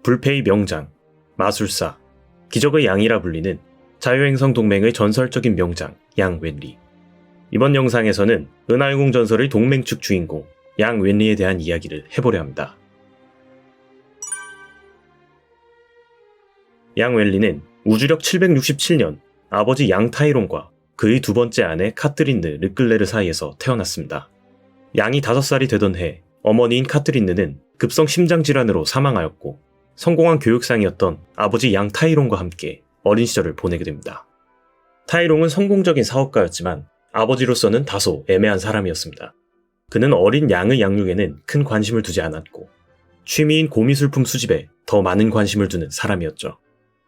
불패의 명장, 마술사, 기적의 양이라 불리는 자유행성 동맹의 전설적인 명장 양 웬리. 이번 영상에서는 은하영웅 전설의 동맹 측 주인공 양 웬리에 대한 이야기를 해보려 합니다. 양 웬리는 우주력 767년 아버지 양 타이론과 그의 두 번째 아내 카트린느 르클레르 사이에서 태어났습니다. 양이 5살이 되던 해 어머니인 카트린느는 급성 심장질환으로 사망하였고 성공한 교육상이었던 아버지 양 타이론과 함께 어린 시절을 보내게 됩니다. 타이론은 성공적인 사업가였지만 아버지로서는 다소 애매한 사람이었습니다. 그는 어린 양의 양육에는 큰 관심을 두지 않았고 취미인 고미술품 수집에 더 많은 관심을 두는 사람이었죠.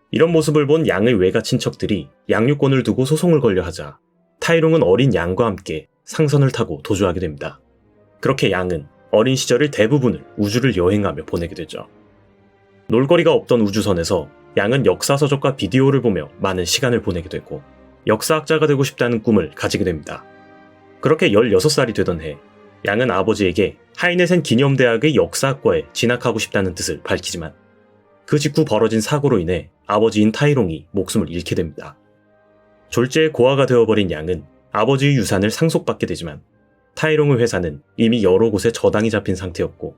이런 모습을 본 양의 외가 친척들이 양육권을 두고 소송을 걸려 하자 타이롱은 어린 양과 함께 상선을 타고 도주하게 됩니다. 그렇게 양은 어린 시절을 대부분을 우주를 여행하며 보내게 되죠. 놀거리가 없던 우주선에서 양은 역사서적과 비디오를 보며 많은 시간을 보내게 되고 역사학자가 되고 싶다는 꿈을 가지게 됩니다. 그렇게 16살이 되던 해 양은 아버지에게 하이네센 기념대학의 역사학과에 진학하고 싶다는 뜻을 밝히지만 그 직후 벌어진 사고로 인해 아버지인 타이롱이 목숨을 잃게 됩니다. 졸지에 고아가 되어버린 양은 아버지의 유산을 상속받게 되지만 타이롱의 회사는 이미 여러 곳에 저당이 잡힌 상태였고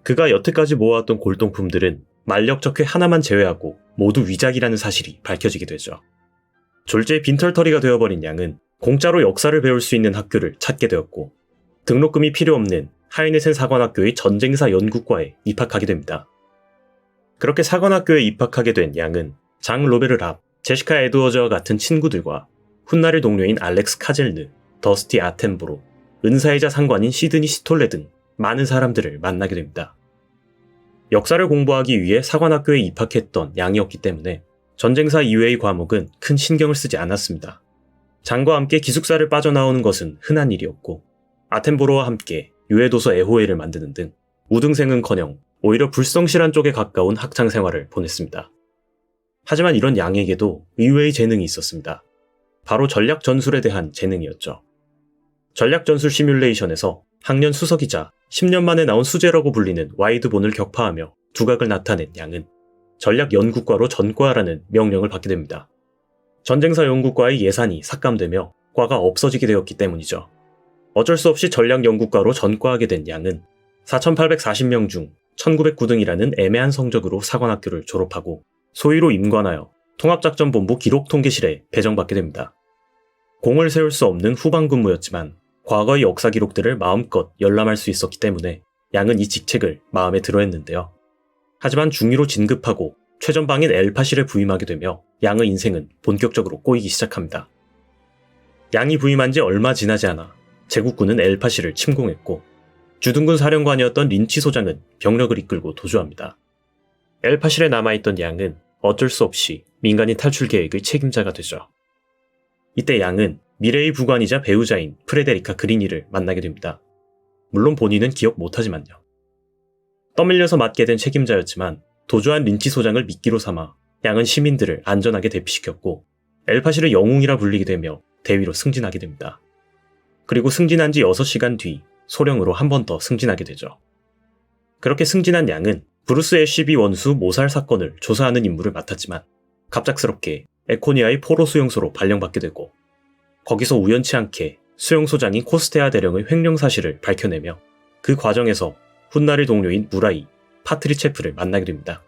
그가 여태까지 모아왔던 골동품들은 만력적회 하나만 제외하고 모두 위작이라는 사실이 밝혀지게 되죠. 졸지에 빈털터리가 되어버린 양은 공짜로 역사를 배울 수 있는 학교를 찾게 되었고 등록금이 필요 없는 하이네센 사관학교의 전쟁사 연구과에 입학하게 됩니다. 그렇게 사관학교에 입학하게 된 양은 장 로베르 랍, 제시카 에드워즈와 같은 친구들과 훗날의 동료인 알렉스 카젤느, 더스티 아텐보로, 은사이자 상관인 시드니 시톨레 등 많은 사람들을 만나게 됩니다. 역사를 공부하기 위해 사관학교에 입학했던 양이었기 때문에 전쟁사 이외의 과목은 큰 신경을 쓰지 않았습니다. 장과 함께 기숙사를 빠져나오는 것은 흔한 일이었고 아텐보로와 함께 유해도서 애호회를 만드는 등 우등생은커녕 오히려 불성실한 쪽에 가까운 학창생활을 보냈습니다. 하지만 이런 양에게도 의외의 재능이 있었습니다. 바로 전략 전술에 대한 재능이었죠. 전략 전술 시뮬레이션에서 학년 수석이자 10년 만에 나온 수재라고 불리는 와이드본을 격파하며 두각을 나타낸 양은 전략 연구과로 전과하라는 명령을 받게 됩니다. 전쟁사 연구과의 예산이 삭감되며 과가 없어지게 되었기 때문이죠. 어쩔 수 없이 전략 연구과로 전과하게 된 양은 4,840명 중 1909등이라는 애매한 성적으로 사관학교를 졸업하고 소위로 임관하여 통합작전본부 기록통계실에 배정받게 됩니다. 공을 세울 수 없는 후방 근무였지만 과거의 역사 기록들을 마음껏 열람할 수 있었기 때문에 양은 이 직책을 마음에 들어했는데요. 하지만 중위로 진급하고 최전방인 엘파실에 부임하게 되며 양의 인생은 본격적으로 꼬이기 시작합니다. 양이 부임한 지 얼마 지나지 않아 제국군은 엘파실을 침공했고 주둔군 사령관이었던 린치 소장은 병력을 이끌고 도주합니다. 엘파실에 남아있던 양은 어쩔 수 없이 민간인 탈출 계획의 책임자가 되죠. 이때 양은 미래의 부관이자 배우자인 프레데리카 그리니를 만나게 됩니다. 물론 본인은 기억 못하지만요. 떠밀려서 맡게 된 책임자였지만 도주한 린치 소장을 미끼로 삼아 양은 시민들을 안전하게 대피시켰고 엘파실의 영웅이라 불리게 되며 대위로 승진하게 됩니다. 그리고 승진한 지 6시간 뒤 소령으로 한 번 더 승진하게 되죠. 그렇게 승진한 양은 브루스 애쉬비 원수 모살 사건을 조사하는 임무를 맡았지만 갑작스럽게 에코니아의 포로 수용소로 발령받게 되고 거기서 우연치 않게 수용소장인 코스테아 대령의 횡령 사실을 밝혀내며 그 과정에서 훗날의 동료인 무라이, 파트리체프를 만나게 됩니다.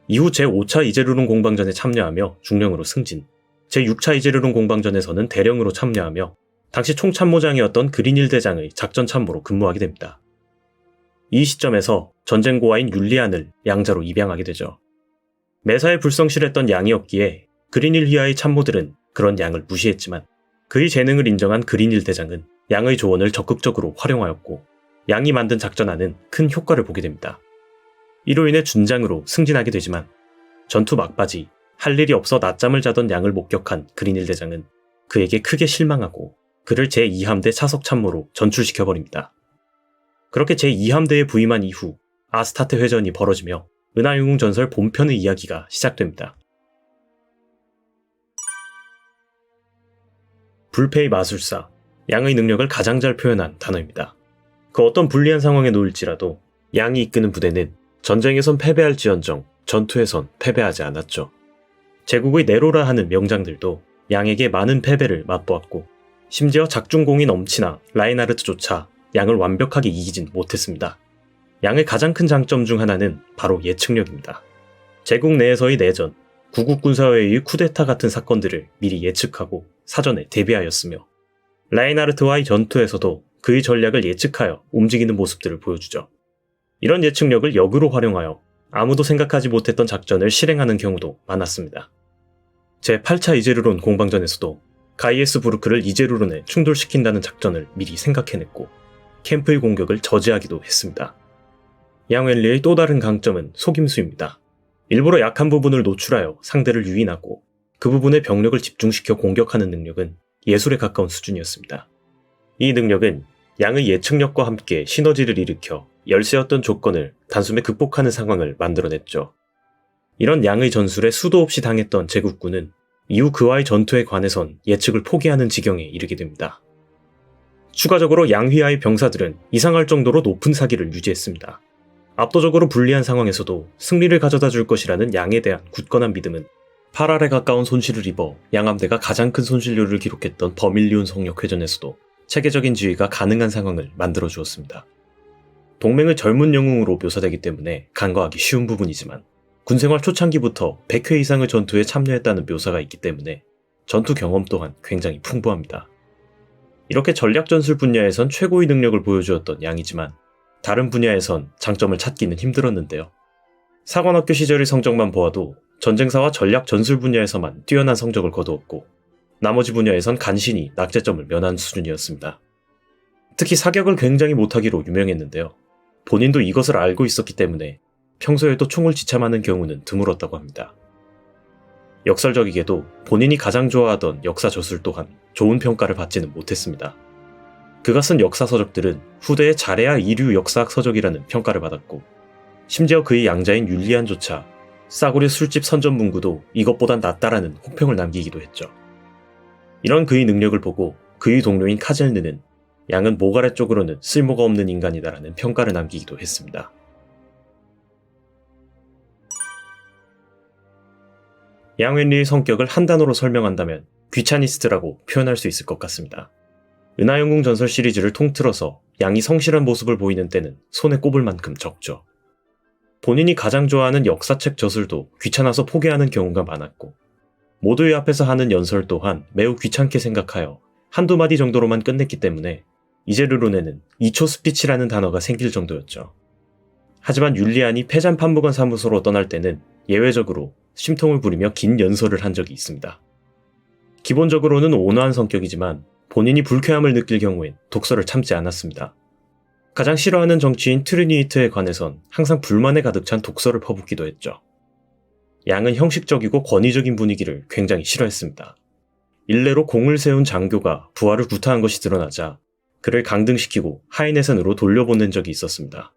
이후 제5차 이제르론 공방전에 참여하며 중령으로 승진, 제6차 이제르론 공방전에서는 대령으로 참여하며 당시 총참모장이었던 그리닐 대장의 작전 참모로 근무하게 됩니다. 이 시점에서 전쟁고아인 율리안을 양자로 입양하게 되죠. 매사에 불성실했던 양이었기에 그리닐 휘하의 참모들은 그런 양을 무시했지만 그의 재능을 인정한 그리닐 대장은 양의 조언을 적극적으로 활용하였고 양이 만든 작전안은 큰 효과를 보게 됩니다. 이로 인해 준장으로 승진하게 되지만 전투 막바지 할 일이 없어 낮잠을 자던 양을 목격한 그리닐 대장은 그에게 크게 실망하고 그를 제2함대 차석 참모로 전출시켜버립니다. 그렇게 제2함대에 부임한 이후 아스타테 회전이 벌어지며 은하영웅 전설 본편의 이야기가 시작됩니다. 불패의 마술사, 양의 능력을 가장 잘 표현한 단어입니다. 그 어떤 불리한 상황에 놓일지라도 양이 이끄는 부대는 전쟁에선 패배할지언정 전투에선 패배하지 않았죠. 제국의 네로라 하는 명장들도 양에게 많은 패배를 맛보았고 심지어 작중공인 엄치나 라인하르트조차 양을 완벽하게 이기진 못했습니다. 양의 가장 큰 장점 중 하나는 바로 예측력입니다. 제국 내에서의 내전, 구국군사회의 쿠데타 같은 사건들을 미리 예측하고 사전에 대비하였으며 라인하르트와의 전투에서도 그의 전략을 예측하여 움직이는 모습들을 보여주죠. 이런 예측력을 역으로 활용하여 아무도 생각하지 못했던 작전을 실행하는 경우도 많았습니다. 제8차 이제르론 공방전에서도 가이에스부르크를 이제르론에 충돌시킨다는 작전을 미리 생각해냈고 캠프의 공격을 저지하기도 했습니다. 양웬리의 또 다른 강점은 속임수입니다. 일부러 약한 부분을 노출하여 상대를 유인하고 그 부분에 병력을 집중시켜 공격하는 능력은 예술에 가까운 수준이었습니다. 이 능력은 양의 예측력과 함께 시너지를 일으켜 열세였던 조건을 단숨에 극복하는 상황을 만들어냈죠. 이런 양의 전술에 수도 없이 당했던 제국군은 이후 그와의 전투에 관해선 예측을 포기하는 지경에 이르게 됩니다. 추가적으로 양휘하의 병사들은 이상할 정도로 높은 사기를 유지했습니다. 압도적으로 불리한 상황에서도 승리를 가져다 줄 것이라는 양에 대한 굳건한 믿음은 8할에 가까운 손실을 입어 양함대가 가장 큰 손실료를 기록했던 버밀리온 성역회전에서도 체계적인 지휘가 가능한 상황을 만들어 주었습니다. 동맹의 젊은 영웅으로 묘사되기 때문에 간과하기 쉬운 부분이지만 군생활 초창기부터 100회 이상의 전투에 참여했다는 묘사가 있기 때문에 전투 경험 또한 굉장히 풍부합니다. 이렇게 전략 전술 분야에선 최고의 능력을 보여주었던 양이지만 다른 분야에선 장점을 찾기는 힘들었는데요. 사관학교 시절의 성적만 보아도 전쟁사와 전략 전술 분야에서만 뛰어난 성적을 거두었고 나머지 분야에선 간신히 낙제점을 면한 수준이었습니다. 특히 사격을 굉장히 못하기로 유명했는데요. 본인도 이것을 알고 있었기 때문에 평소에도 총을 지참하는 경우는 드물었다고 합니다. 역설적이게도 본인이 가장 좋아하던 역사 저술 또한 좋은 평가를 받지는 못했습니다. 그가 쓴 역사서적들은 후대의 자레아 이류 역사학 서적이라는 평가를 받았고 심지어 그의 양자인 율리안조차 싸구려 술집 선전문구도 이것보단 낫다라는 혹평을 남기기도 했죠. 이런 그의 능력을 보고 그의 동료인 카젤느는 양은 모가렛 쪽으로는 쓸모가 없는 인간이다라는 평가를 남기기도 했습니다. 양웬리의 성격을 한 단어로 설명한다면 귀차니스트라고 표현할 수 있을 것 같습니다. 은하영궁 전설 시리즈를 통틀어서 양이 성실한 모습을 보이는 때는 손에 꼽을 만큼 적죠. 본인이 가장 좋아하는 역사책 저술도 귀찮아서 포기하는 경우가 많았고 모두의 앞에서 하는 연설 또한 매우 귀찮게 생각하여 한두 마디 정도로만 끝냈기 때문에 이제르론에는 2초 스피치라는 단어가 생길 정도였죠. 하지만 율리안이 패잔 판무관 사무소로 떠날 때는 예외적으로 심통을 부리며 긴 연설을 한 적이 있습니다. 기본적으로는 온화한 성격이지만 본인이 불쾌함을 느낄 경우엔 독설을 참지 않았습니다. 가장 싫어하는 정치인 트리니히트에 관해선 항상 불만에 가득 찬 독설을 퍼붓기도 했죠. 양은 형식적이고 권위적인 분위기를 굉장히 싫어했습니다. 일례로 공을 세운 장교가 부하를 구타한 것이 드러나자 그를 강등시키고 하이네산으로 돌려보낸 적이 있었습니다.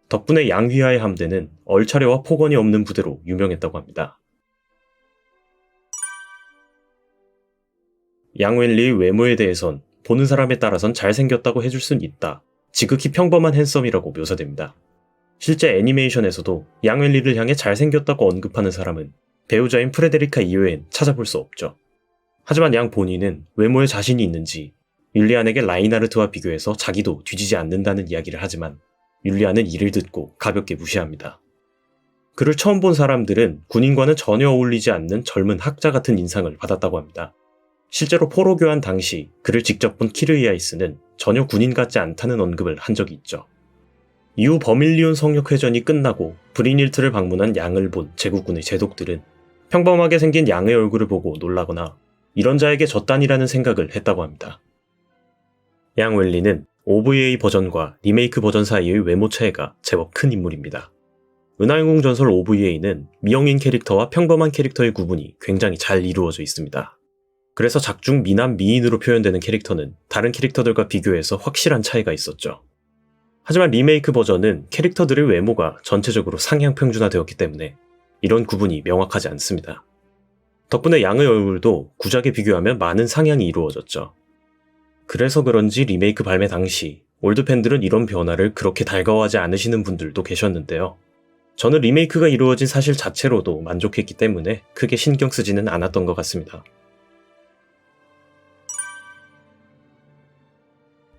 덕분에 양휘하의 함대는 얼차려와 폭언이 없는 부대로 유명했다고 합니다. 양웬리의 외모에 대해선 보는 사람에 따라선 잘생겼다고 해줄 순 있다. 지극히 평범한 핸섬이라고 묘사됩니다. 실제 애니메이션에서도 양웬리를 향해 잘생겼다고 언급하는 사람은 배우자인 프레데리카 이외엔 찾아볼 수 없죠. 하지만 양 본인은 외모에 자신이 있는지 율리안에게 라인하르트와 비교해서 자기도 뒤지지 않는다는 이야기를 하지만 율리안은 이를 듣고 가볍게 무시합니다. 그를 처음 본 사람들은 군인과는 전혀 어울리지 않는 젊은 학자 같은 인상을 받았다고 합니다. 실제로 포로 교환 당시 그를 직접 본 키르이아이스는 전혀 군인 같지 않다는 언급을 한 적이 있죠. 이후 버밀리온 성역회전이 끝나고 브리닐트를 방문한 양을 본 제국군의 제독들은 평범하게 생긴 양의 얼굴을 보고 놀라거나 이런 자에게 졌다니라는 생각을 했다고 합니다. 양웰리는 OVA 버전과 리메이크 버전 사이의 외모 차이가 제법 큰 인물입니다. 은하영웅 전설 OVA는 미형인 캐릭터와 평범한 캐릭터의 구분이 굉장히 잘 이루어져 있습니다. 그래서 작중 미남 미인으로 표현되는 캐릭터는 다른 캐릭터들과 비교해서 확실한 차이가 있었죠. 하지만 리메이크 버전은 캐릭터들의 외모가 전체적으로 상향 평준화되었기 때문에 이런 구분이 명확하지 않습니다. 덕분에 양의 얼굴도 구작에 비교하면 많은 상향이 이루어졌죠. 그래서 그런지 리메이크 발매 당시 올드 팬들은 이런 변화를 그렇게 달가워하지 않으시는 분들도 계셨는데요. 저는 리메이크가 이루어진 사실 자체로도 만족했기 때문에 크게 신경 쓰지는 않았던 것 같습니다.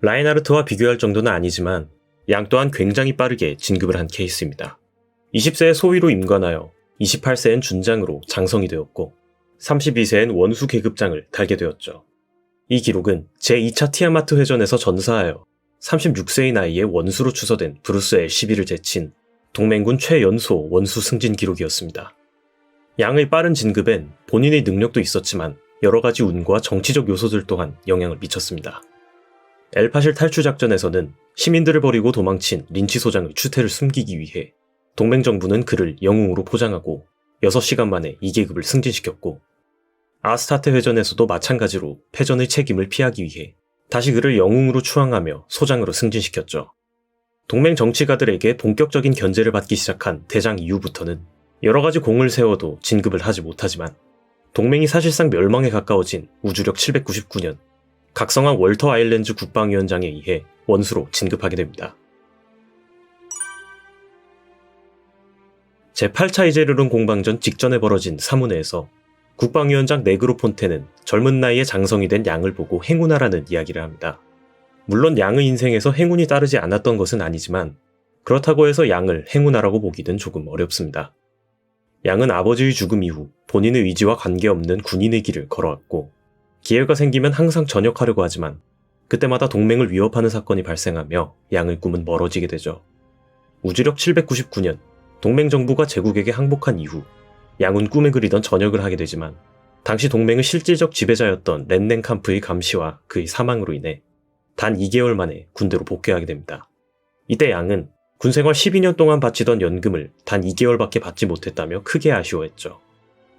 라인하르트와 비교할 정도는 아니지만 양 또한 굉장히 빠르게 진급을 한 케이스입니다. 20세에 소위로 임관하여 28세엔 준장으로 장성이 되었고 32세엔 원수 계급장을 달게 되었죠. 이 기록은 제2차 티아마트 회전에서 전사하여 36세의 나이에 원수로 추서된 브루스 LCB를 제친 동맹군 최연소 원수 승진 기록이었습니다. 양의 빠른 진급엔 본인의 능력도 있었지만 여러가지 운과 정치적 요소들 또한 영향을 미쳤습니다. 엘파실 탈출 작전에서는 시민들을 버리고 도망친 린치 소장의 추태를 숨기기 위해 동맹정부는 그를 영웅으로 포장하고 6시간 만에 2계급을 승진시켰고, 아스타테 회전에서도 마찬가지로 패전의 책임을 피하기 위해 다시 그를 영웅으로 추앙하며 소장으로 승진시켰죠. 동맹 정치가들에게 본격적인 견제를 받기 시작한 대장 이후부터는 여러가지 공을 세워도 진급을 하지 못하지만 동맹이 사실상 멸망에 가까워진 우주력 799년 각성한 월터 아일랜즈 국방위원장에 의해 원수로 진급하게 됩니다. 제8차 이제르론 공방전 직전에 벌어진 사문회에서 국방위원장 네그로폰테는 젊은 나이에 장성이 된 양을 보고 행운아라는 이야기를 합니다. 물론 양의 인생에서 행운이 따르지 않았던 것은 아니지만 그렇다고 해서 양을 행운아라고 보기는 조금 어렵습니다. 양은 아버지의 죽음 이후 본인의 의지와 관계없는 군인의 길을 걸어왔고 기회가 생기면 항상 전역하려고 하지만 그때마다 동맹을 위협하는 사건이 발생하며 양의 꿈은 멀어지게 되죠. 우주력 799년 동맹 정부가 제국에게 항복한 이후 양은 꿈에 그리던 전역을 하게 되지만 당시 동맹의 실질적 지배자였던 렌넨캄프의 감시와 그의 사망으로 인해 단 2개월 만에 군대로 복귀하게 됩니다. 이때 양은 군생활 12년 동안 바치던 연금을 단 2개월밖에 받지 못했다며 크게 아쉬워했죠.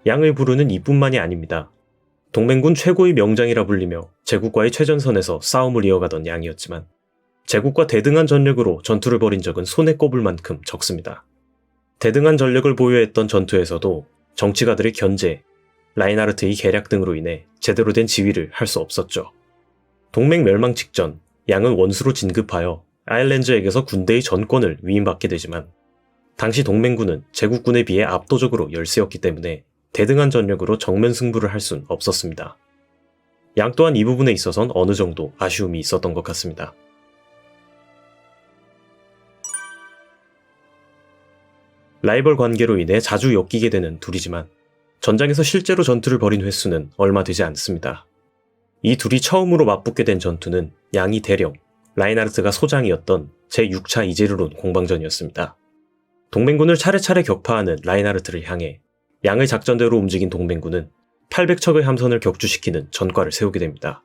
양의 부르는 이뿐만이 아닙니다. 동맹군 최고의 명장이라 불리며 제국과의 최전선에서 싸움을 이어가던 양이었지만 제국과 대등한 전력으로 전투를 벌인 적은 손에 꼽을 만큼 적습니다. 대등한 전력을 보유했던 전투에서도 정치가들의 견제, 라인하르트의 계략 등으로 인해 제대로 된 지휘를 할 수 없었죠. 동맹 멸망 직전 양은 원수로 진급하여 아일랜즈에게서 군대의 전권을 위임받게 되지만 당시 동맹군은 제국군에 비해 압도적으로 열세였기 때문에 대등한 전력으로 정면 승부를 할 순 없었습니다. 양 또한 이 부분에 있어선 어느 정도 아쉬움이 있었던 것 같습니다. 라이벌 관계로 인해 자주 엮이게 되는 둘이지만 전장에서 실제로 전투를 벌인 횟수는 얼마 되지 않습니다. 이 둘이 처음으로 맞붙게 된 전투는 양이 대령, 라인하르트가 소장이었던 제6차 이제르론 공방전이었습니다. 동맹군을 차례차례 격파하는 라인하르트를 향해 양의 작전대로 움직인 동맹군은 800척의 함선을 격추시키는 전과를 세우게 됩니다.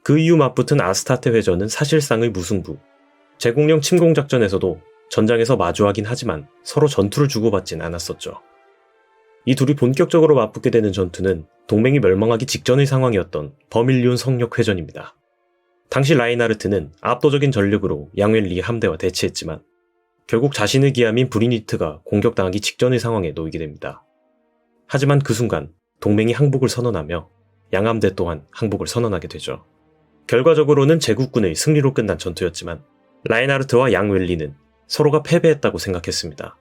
그 이후 맞붙은 아스타테 회전은 사실상의 무승부, 제국령 침공작전에서도 전장에서 마주하긴 하지만 서로 전투를 주고받진 않았었죠. 이 둘이 본격적으로 맞붙게 되는 전투는 동맹이 멸망하기 직전의 상황이었던 버밀리온 성역 회전입니다. 당시 라인하르트는 압도적인 전력으로 양웰리의 함대와 대치했지만 결국 자신의 기함인 브리니트가 공격당하기 직전의 상황에 놓이게 됩니다. 하지만 그 순간 동맹이 항복을 선언하며 양함대 또한 항복을 선언하게 되죠. 결과적으로는 제국군의 승리로 끝난 전투였지만 라인하르트와 양웰리는 서로가 패배했다고 생각했습니다.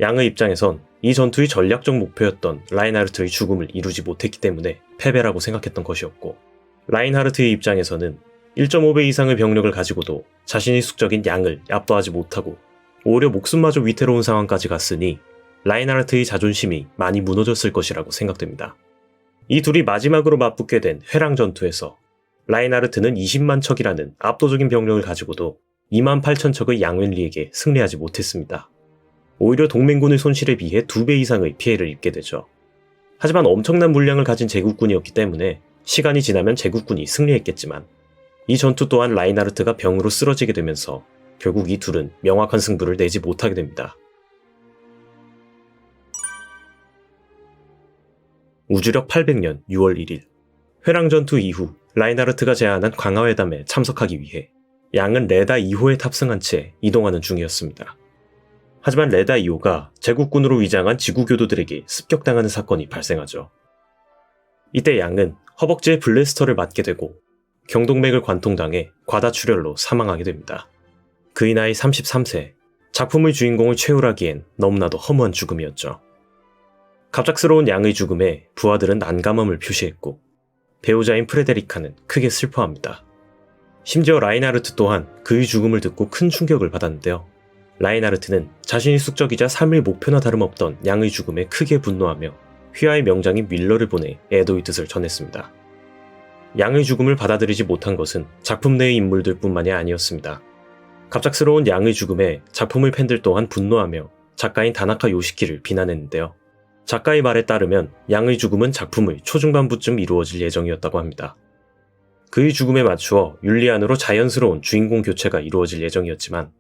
양의 입장에선 이 전투의 전략적 목표였던 라인하르트의 죽음을 이루지 못했기 때문에 패배라고 생각했던 것이었고, 라인하르트의 입장에서는 1.5배 이상의 병력을 가지고도 자신의 숙적인 양을 압도하지 못하고 오히려 목숨마저 위태로운 상황까지 갔으니 라인하르트의 자존심이 많이 무너졌을 것이라고 생각됩니다. 이 둘이 마지막으로 맞붙게 된 회랑 전투에서 라인하르트는 20만 척이라는 압도적인 병력을 가지고도 2만 8천 척의 양웰리에게 승리하지 못했습니다. 오히려 동맹군의 손실에 비해 2배 이상의 피해를 입게 되죠. 하지만 엄청난 물량을 가진 제국군이었기 때문에 시간이 지나면 제국군이 승리했겠지만 이 전투 또한 라인하르트가 병으로 쓰러지게 되면서 결국 이 둘은 명확한 승부를 내지 못하게 됩니다. 우주력 800년 6월 1일 회랑 전투 이후 라인하르트가 제안한 광화회담에 참석하기 위해 양은 레다 2호에 탑승한 채 이동하는 중이었습니다. 하지만 레다 2호가 제국군으로 위장한 지구교도들에게 습격당하는 사건이 발생하죠. 이때 양은 허벅지에 블래스터를 맞게 되고 경동맥을 관통당해 과다출혈로 사망하게 됩니다. 그의 나이 33세, 작품의 주인공을 채울하기엔 너무나도 허무한 죽음이었죠. 갑작스러운 양의 죽음에 부하들은 난감함을 표시했고 배우자인 프레데리카는 크게 슬퍼합니다. 심지어 라인하르트 또한 그의 죽음을 듣고 큰 충격을 받았는데요. 라인하르트는 자신이 숙적이자 삶의 목표나 다름없던 양의 죽음에 크게 분노하며 휘하의 명장인 밀러를 보내 애도의 뜻을 전했습니다. 양의 죽음을 받아들이지 못한 것은 작품 내의 인물들 뿐만이 아니었습니다. 갑작스러운 양의 죽음에 작품의 팬들 또한 분노하며 작가인 다나카 요시키를 비난했는데요. 작가의 말에 따르면 양의 죽음은 작품의 초중반부쯤 이루어질 예정이었다고 합니다. 그의 죽음에 맞추어 율리안으로 자연스러운 주인공 교체가 이루어질 예정이었지만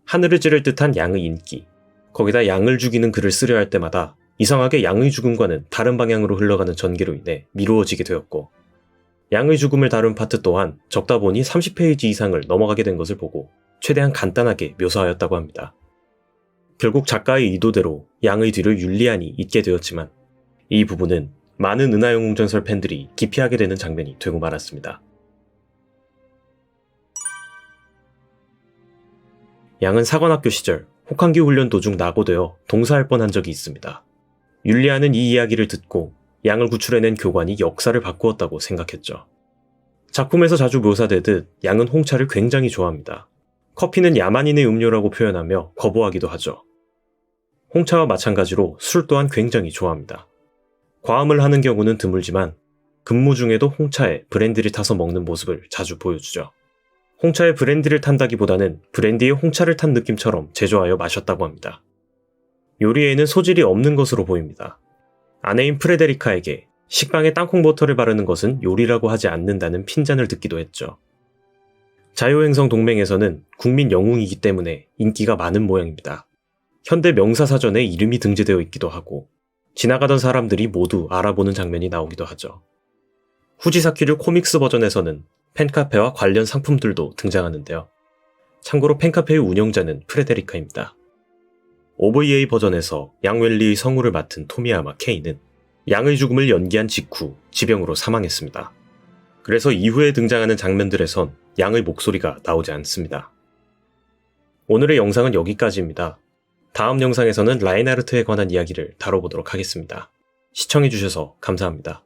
하늘을 찌를 듯한 양의 인기, 거기다 양을 죽이는 글을 쓰려 할 때마다 이상하게 양의 죽음과는 다른 방향으로 흘러가는 전개로 인해 미루어지게 되었고 양의 죽음을 다룬 파트 또한 적다 보니 30페이지 이상을 넘어가게 된 것을 보고 최대한 간단하게 묘사하였다고 합니다. 결국 작가의 의도대로 양의 뒤를 율리안이 잇게 되었지만 이 부분은 많은 은하영웅전설 팬들이 기피하게 되는 장면이 되고 말았습니다. 양은 사관학교 시절 혹한기 훈련 도중 낙오되어 동사할 뻔한 적이 있습니다. 율리안은 이 이야기를 듣고 양을 구출해낸 교관이 역사를 바꾸었다고 생각했죠. 작품에서 자주 묘사되듯 양은 홍차를 굉장히 좋아합니다. 커피는 야만인의 음료라고 표현하며 거부하기도 하죠. 홍차와 마찬가지로 술 또한 굉장히 좋아합니다. 과음을 하는 경우는 드물지만 근무 중에도 홍차에 브랜디를 타서 먹는 모습을 자주 보여주죠. 홍차에 브랜디를 탄다기보다는 브랜디에 홍차를 탄 느낌처럼 제조하여 마셨다고 합니다. 요리에는 소질이 없는 것으로 보입니다. 아내인 프레데리카에게 식빵에 땅콩버터를 바르는 것은 요리라고 하지 않는다는 핀잔을 듣기도 했죠. 자유행성 동맹에서는 국민 영웅이기 때문에 인기가 많은 모양입니다. 현대 명사사전에 이름이 등재되어 있기도 하고 지나가던 사람들이 모두 알아보는 장면이 나오기도 하죠. 후지사키류 코믹스 버전에서는 팬카페와 관련 상품들도 등장하는데요. 참고로 팬카페의 운영자는 프레데리카입니다. OVA 버전에서 양웰리의 성우를 맡은 토미야마 케이는 양의 죽음을 연기한 직후 지병으로 사망했습니다. 그래서 이후에 등장하는 장면들에선 양의 목소리가 나오지 않습니다. 오늘의 영상은 여기까지입니다. 다음 영상에서는 라인하르트에 관한 이야기를 다뤄보도록 하겠습니다. 시청해주셔서 감사합니다.